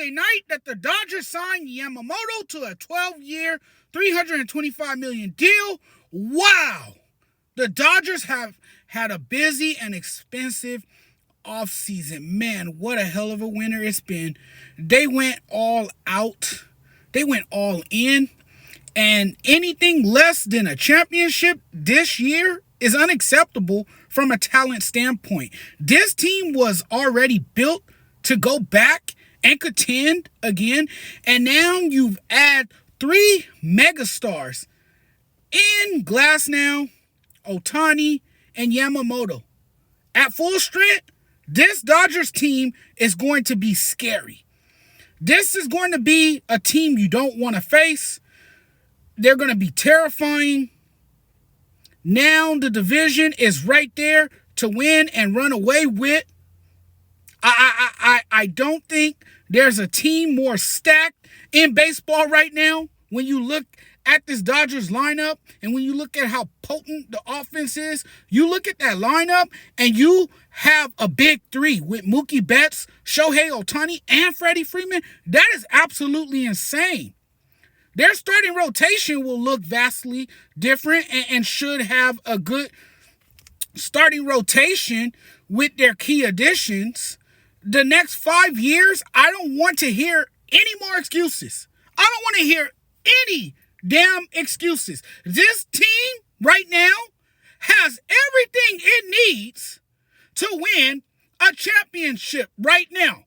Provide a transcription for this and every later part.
Thursday night that the Dodgers signed Yamamoto to a 12-year, $325 million deal. Wow! The Dodgers have had a busy and expensive offseason. Man, what a hell of a winter it's been. They went all out. They went all in. And anything less than a championship this year is unacceptable from a talent standpoint. This team was already built to go back and contend again. And now you've added 3 megastars in Glasnow, Ohtani, and Yamamoto. At full strength, this Dodgers team is going to be scary. This is going to be a team you don't want to face. They're going to be terrifying. Now the division is right there to win and run away with. I don't think there's a team more stacked in baseball right now. When you look at this Dodgers lineup and when you look at how potent the offense is, you look at that lineup and you have a big 3 with Mookie Betts, Shohei Ohtani, and Freddie Freeman. That is absolutely insane. Their starting rotation will look vastly different and should have a good starting rotation with their key additions. The next 5 years, I don't want to hear any more excuses. I don't want to hear any damn excuses. This team right now has everything it needs to win a championship right now.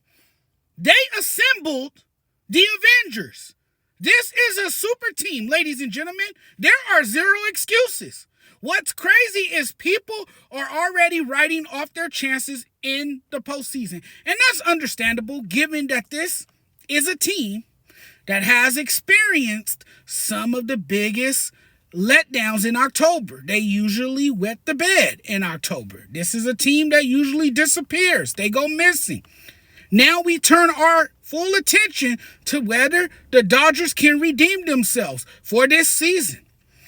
They assembled the Avengers. This is a super team, ladies and gentlemen. There are 0 excuses. What's crazy is people are already writing off their chances in the postseason. And that's understandable given that this is a team that has experienced some of the biggest letdowns in October. They usually wet the bed in October. This is a team that usually disappears. They go missing. Now we turn our full attention to whether the Dodgers can redeem themselves for this season,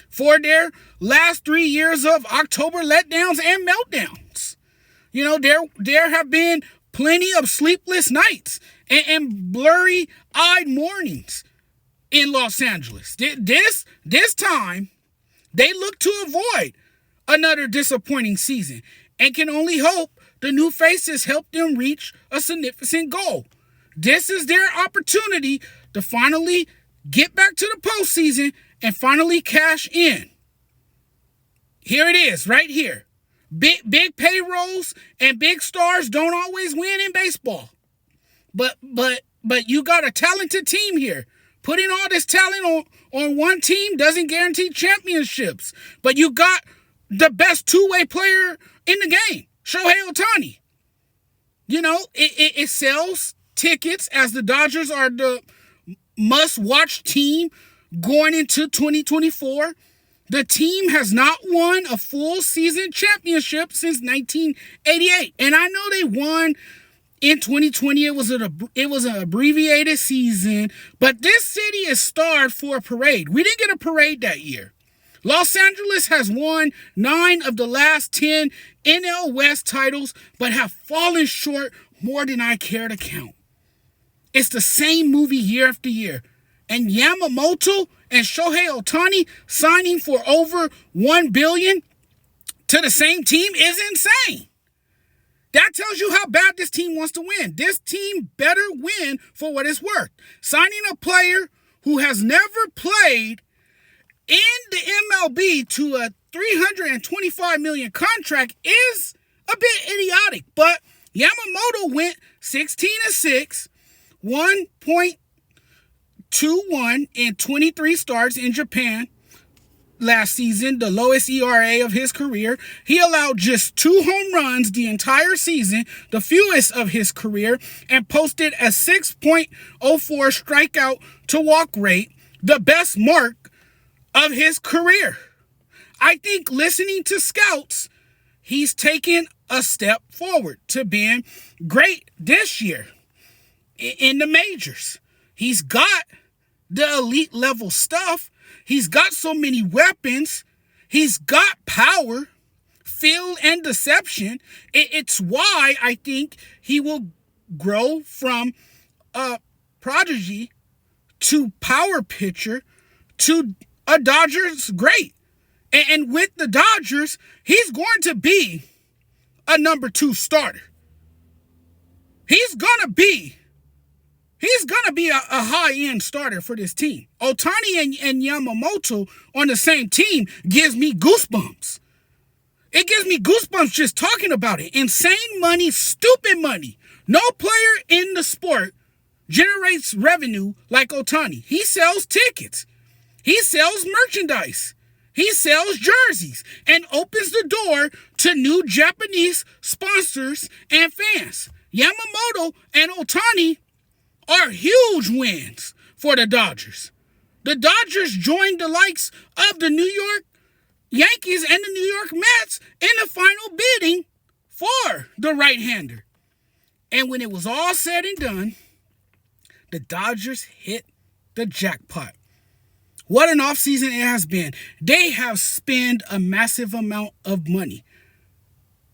for their last 3 years of October letdowns and meltdowns. You know, there have been plenty of sleepless nights and blurry-eyed mornings in Los Angeles. This time, they look to avoid another disappointing season and can only hope the new faces help them reach a significant goal. This is their opportunity to finally get back to the postseason and finally cash in. Here it is, right here. Big payrolls and big stars don't always win in baseball. But you got a talented team here. Putting all this talent on one team doesn't guarantee championships. But you got the best two-way player in the game, Shohei Ohtani. You know, it sells tickets as the Dodgers are the must-watch team going into 2024. The team has not won a full season championship since 1988. And I know they won in 2020. It was an abbreviated season, but this city is starved for a parade. We didn't get a parade that year. Los Angeles has won 9 of the last 10 NL West titles, but have fallen short more than I care to count. It's the same movie year after year. And Yamamoto and Shohei Ohtani signing for over $1 billion to the same team is insane. That tells you how bad this team wants to win. This team better win for what it's worth. Signing a player who has never played in the MLB to a $325 million contract is a bit idiotic. But Yamamoto went 16-6, 1.21 in 23 starts in Japan last season, the lowest ERA of his career. He allowed just 2 home runs the entire season, the fewest of his career, and posted a 6.04 strikeout to walk rate, the best mark of his career. I think listening to scouts, he's taken a step forward to being great this year in the majors. He's got the elite level stuff. He's got so many weapons. He's got power, feel, and deception. It's why I think he will grow from a prodigy to power pitcher to a Dodgers great. And with the Dodgers, he's going to be a number 2 starter. He's gonna be a high-end starter for this team. Ohtani and Yamamoto on the same team gives me goosebumps. It gives me goosebumps just talking about it. Insane money, stupid money. No player in the sport generates revenue like Ohtani. He sells tickets. He sells merchandise. He sells jerseys and opens the door to new Japanese sponsors and fans. Yamamoto and Ohtani are huge wins for the Dodgers. The Dodgers joined the likes of the New York Yankees and the New York Mets in the final bidding for the right-hander. And when it was all said and done, the Dodgers hit the jackpot. What an offseason it has been. They have spent a massive amount of money.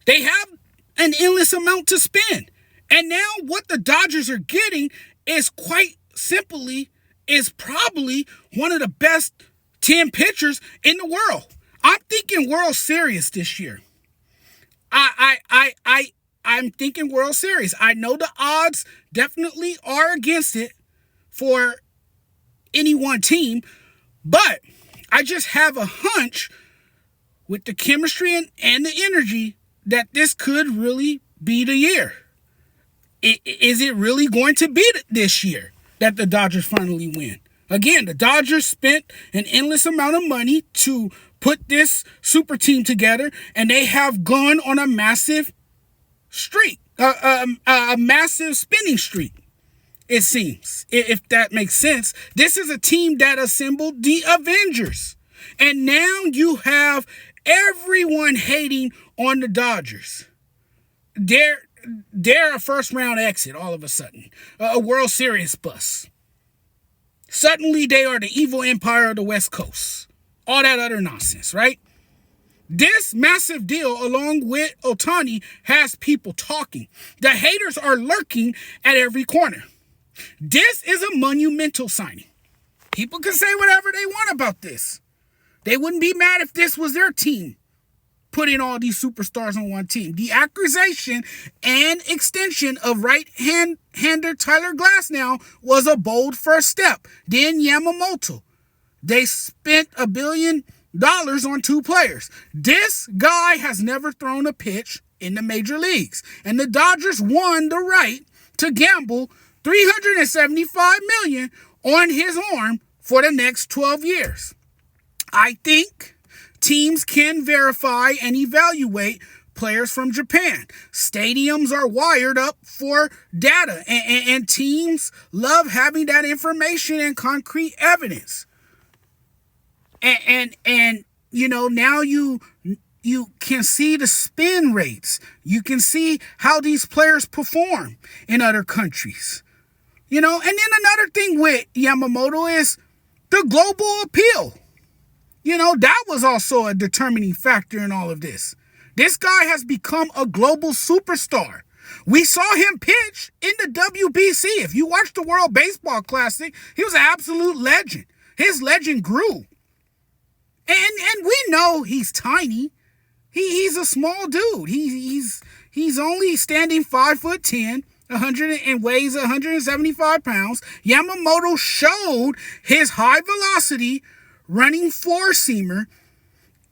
They have an endless amount to spend. And now what the Dodgers are getting is quite simply is probably one of the best 10 pitchers in the world. I'm thinking World Series this year. I'm thinking World Series. I know the odds definitely are against it for any one team, but I just have a hunch with the chemistry and the energy that this could really be the year. Is it really going to be this year that the Dodgers finally win? Again, the Dodgers spent an endless amount of money to put this super team together, and they have gone on a massive streak, a massive spinning streak. It seems, if that makes sense. This is a team that assembled the Avengers. And now you have everyone hating on the Dodgers. They're a first-round exit all of a sudden. A World Series bust. Suddenly they are the evil empire of the West Coast. All that other nonsense, right? This massive deal, along with Ohtani, has people talking. The haters are lurking at every corner. This is a monumental signing. People can say whatever they want about this. They wouldn't be mad if this was their team putting all these superstars on one team. The acquisition and extension of right-hander Tyler Glasnow was a bold first step. Then Yamamoto. They spent $1 billion on 2 players. This guy has never thrown a pitch in the major leagues. And the Dodgers won the right to gamble $375 million on his arm for the next 12 years. I think teams can verify and evaluate players from Japan. Stadiums are wired up for data, and teams love having that information and concrete evidence. And you know, now you can see the spin rates. You can see how these players perform in other countries. You know, and then another thing with Yamamoto is the global appeal. You know, that was also a determining factor in all of this. This guy has become a global superstar. We saw him pitch in the WBC. If you watch the World Baseball Classic, he was an absolute legend. His legend grew. And we know he's tiny. He's a small dude. He's only standing 5'10", 100 and weighs 175 pounds. Yamamoto showed his high velocity running four-seamer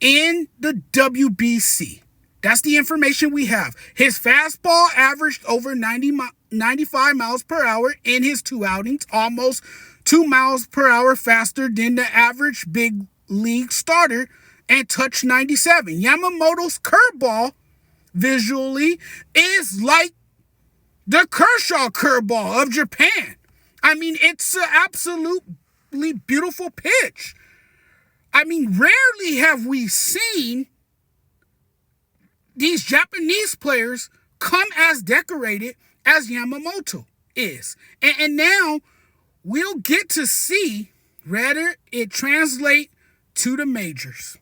in the WBC. That's the information we have. His fastball averaged over 95 miles per hour in his 2 outings, almost 2 miles per hour faster than the average big league starter, and touched 97. Yamamoto's curveball visually is like the Kershaw curveball of Japan. I mean, it's an absolutely beautiful pitch. I mean, rarely have we seen these Japanese players come as decorated as Yamamoto is. And now we'll get to see whether it translates to the majors.